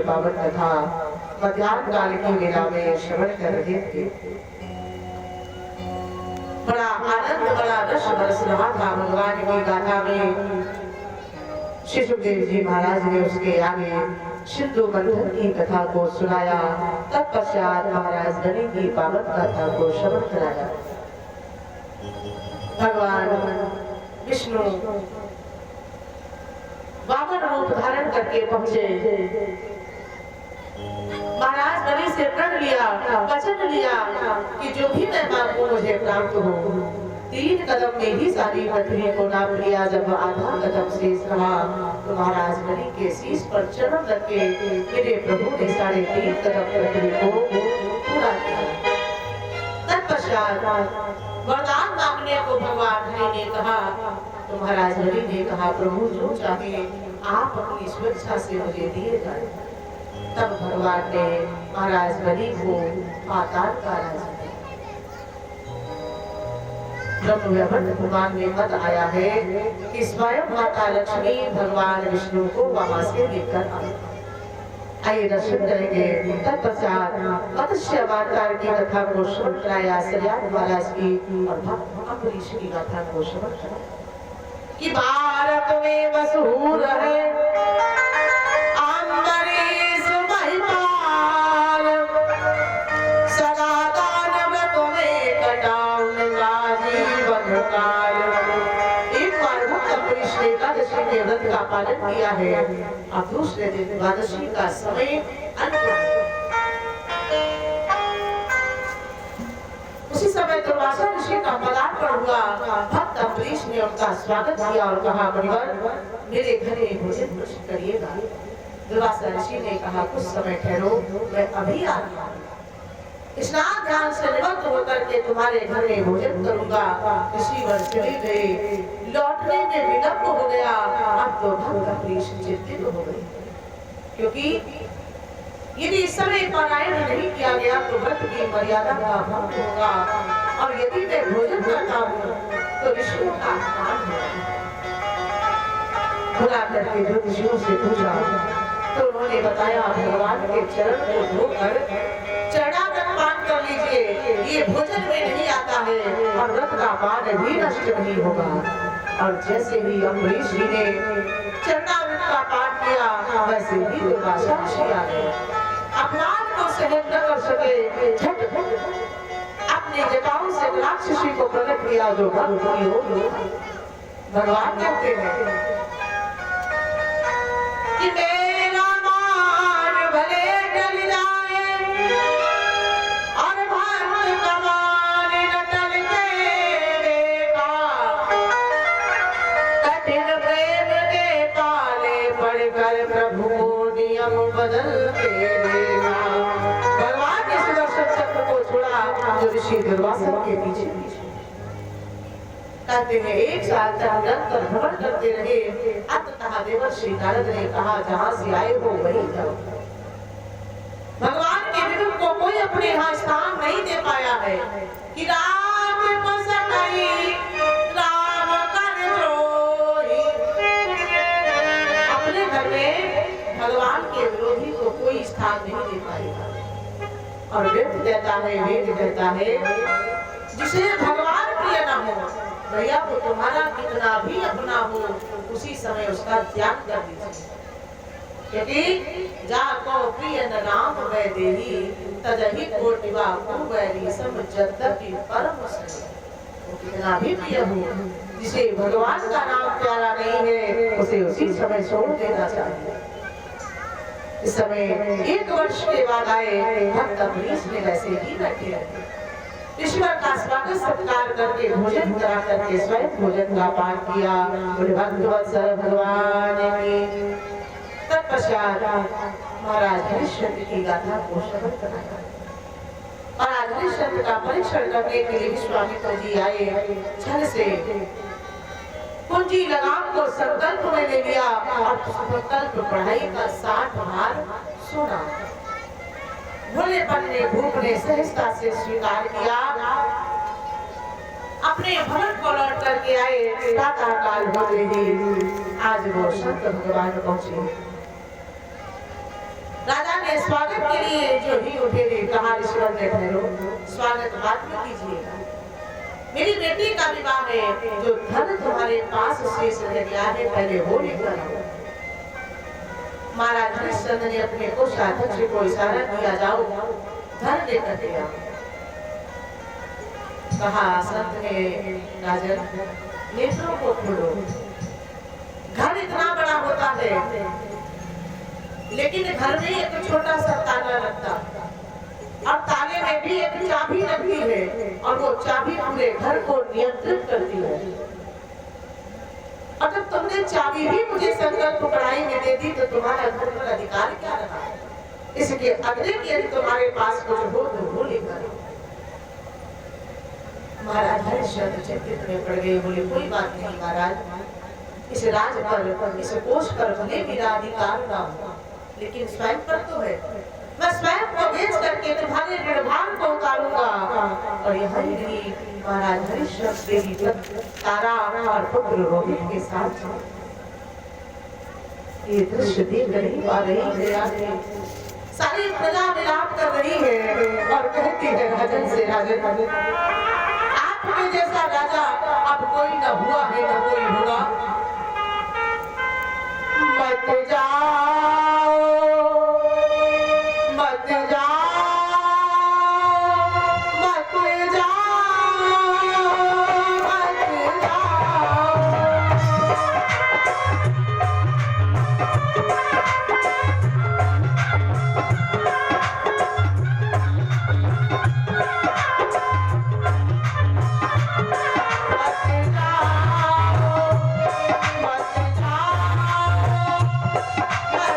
पावन कथा मध्याह्न काल की वेला में श्रवण कर रहे थे। बड़ा आनंद बड़ा रस बरस रहा था भगवान की गाथा में। श्री सुखदेव जी महाराज ने उसके आगे सिंधु मंथन की कथा को सुनाया। तत्पश्चात महाराज गणि की पावन कथा को श्रवण कराया। भगवान विष्णु वामन रूप धारण करके पहुंचे। महाराज गणेश से प्रण लिया, वचन लिया कि जो भी मैं मांगू मुझे प्राप्त हो। 3 कदम में ही सारी पृथ्वी को नाप लिया। जब आधा कदम शेष रहा तो महाराज गणेश के शीश पर चरण रख के मेरे प्रभु ने 3.5 कदम पृथ्वी को पूरा किया। तत्पश्चात वरदान मांगने को भगवान हरि ने कहा तो महाराज हरि ने कहा प्रभु जो चाहे आप अपनी स्वेच्छा से मुझे दिए जाए। तब भगवान ने महाराज बलि को पाताल का राज दिया। ब्रह्म भगवान में मत आया है कि स्वयं माता लक्ष्मी भगवान विष्णु को वहां से लेकर आई। आइए दर्शन करेंगे। तत्पश्चात मत्स्य अवतार की कथा को श्रवण कराया। सरियाद महाराज की और भक्त अम्बरीश की कथा को श्रवण कराया कि भारत में मशहूर है अम्बरीश महिपाल। सदा दानव तुम्हें कटाऊ उनका जीवन काल। एक बार भक्त अम्बरीश ने एकादशी के व्रत का पालन किया है। अब दूसरे दिन द्वादशी का समय उसी समय दुर्वासा ऋषि का पदार्पण हुआ। भक्त अम्बरीश ने उनका स्वागत किया और कहा मुनिवर मेरे घर में भोजन करिएगा। दुर्वासा ऋषि ने कहा कुछ समय ठहरो, मैं अभी आ रहा हूं। स्नान ध्यान से निवृत्त होकर के तुम्हारे घर में भोजन करूंगा। ऋषि वर चले गए। लौटने में विलंब हो गया। अब तो भक्त अम्बरीश चिंतित हो गए क्योंकि यदि इस समय पारायण नहीं किया गया तो व्रत की मर्यादा का भंग होगा और यदि मैं भोजन करता हूँ तो ऋषियों का अपमान है। बुला करके जो ऋषियों से पूछा तो उन्होंने बताया भगवान के चरण को धोकर चरणागत पान कर लीजिए, ये भोजन में नहीं आता है और व्रत का पान भी नष्ट नहीं होगा। और जैसे ही अम्बरीश जी ने चरणामृत का पान किया वैसे ही दुर्वासा ऋषि आ गए। अपमान को सहन न कर सके, झट अपने जटाओं से राक्षसी को प्रकट किया जो भगवान कहते हैं कि मेरा मान भले टल जाए और भक्त का मान न टलके देखा, कठिन प्रेम के पाले पड़कर प्रभु नियम बदलते देखा। भगवान ने सुदर्शन चक्र को छोड़ा जो ऋषि दुर्वासा के पीछे कहते हैं। एक साल तक निरंतर भ्रमण करते रहे। अंततः देवर्षि नारद ने कहा जहां से आए हो वहीं जाओ। भगवान के विष्णु को कोई अपने यहाँ स्थान नहीं दे पाया है कि राम को सकाई राम कर द्रोही। अपने घर में भगवान के विरोधी को कोई स्थान नहीं दे पाएगा। और वेद कहता है, वेद कहता है जिसे भगवान प्रिय न हो भैया वो तुम्हारा कितना भी अपना हो उसी समय उसका त्याग कर दीजिए, क्योंकि जाको प्रिय न राम वै देही तजहि कोटिवा कुवैरी सम जगति परम सही। वो कितना भी प्रिय हो, जिसे भगवान का नाम प्यारा नहीं है उसे उसी समय छोड़ देना चाहिए। इस समय 1 वर्ष के बाद आए भक्त अम्बरीश ने वैसे ही बैठे रहे। ईश्वर का स्वागत सत्कार करके भोजन करा करके स्वयं भोजन का पान किया। बोले भक्तवत्सल भगवान की। तत्पश्चात महाराज हरिश्चंद्र की गाथा को श्रवण कराया और आज हरिश्चंद्र का परीक्षण करने के लिए विश्वामित्र जी आए। छल से कुंजी लगाम को संकल्प में ले लिया और संकल्प पढ़ाई का 60 भार सुना। भोलेपन ने भूप ने सहजता से स्वीकार किया। अपने भवन को लौट करके आए। प्रातः काल होते ही आज वो संत भगवान पहुंचे। राजा ने स्वागत के लिए जो ही उठे थे कहा ईश्वर ने ठहरो, स्वागत बाद में कीजिएगा। मेरी बेटी का विवाह है, जो धन तुम्हारे पास शेष रह गया है पहले वो लेकर आओ। महाराज हरिश्चंद्र ने अपने कोषाध्यक्ष को इशारा किया जाओ धन लेकर के आओ। कहा संत ने राजन नेत्रों को खोलो। घर इतना बड़ा होता है लेकिन घर में एक छोटा सा ताला लगता और ताले में भी एक चाबी लगती है और वो चाबी पूरे घर को नियंत्रित करती है। और जब तुमने चाबी भी मुझे संकल्प पढ़ाई में दे दी तो तुम्हारा घर पर अधिकार क्या रहा? इसके अगले की यदि तुम्हारे पास कुछ हो तो वो लेकर। महाराज हरिश्चंद्र चिंतित में पड़ गए। बोले कोई बात नहीं महाराज, इस राज पर इस कोष पर भले मेरा अधिकार ना हो लेकिन स्वयं पर तो है। मैं स्वयं को बेच करके तुम्हारे ऋणभार को उतारूंगा। और यहाँ महाराज हरिश्चंद्र देवी तारा और पुत्र रोहित के साथ ये दृश्य देख नहीं पा रही है। सारी प्रजा विलाप कर रही है और कहती है राजन से, राजन आपके जैसा राजा अब कोई न हुआ है न कोई होगा। मत जाओ मत जाओ मत जाओ मत जाओ। मत जाओ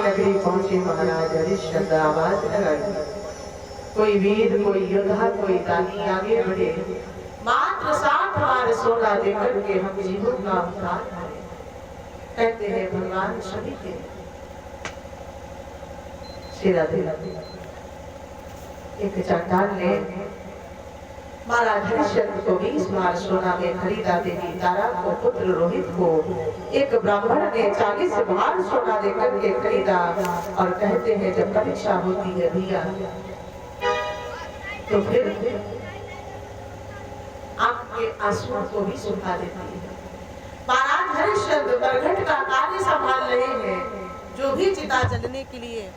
नगरी पहुंचे महाराज हरिश्चंद्र आवाज लगाई। कोई वीर, कोई योद्धा, कोई दानी आगे बढ़े। मात्र 60 बार सोना देकर के हम जीवों का उद्धार करें। कहते हैं भगवान सभी के सिरा दे। एक चट्टान ने महाराज हरिश्चंद्र को 20 बार सोना में खरीदा। देवी तारा को, पुत्र रोहित को एक ब्राह्मण ने 40 बार सोना देकर के खरीदा। और कहते हैं जब परीक्षा होती है भैया तो फिर आपके आंसुओं को भी सुखा देती है। महाराज हरिश्चंद्र बरगद का कार्य संभाल रहे हैं। जो भी चिता जलने के लिए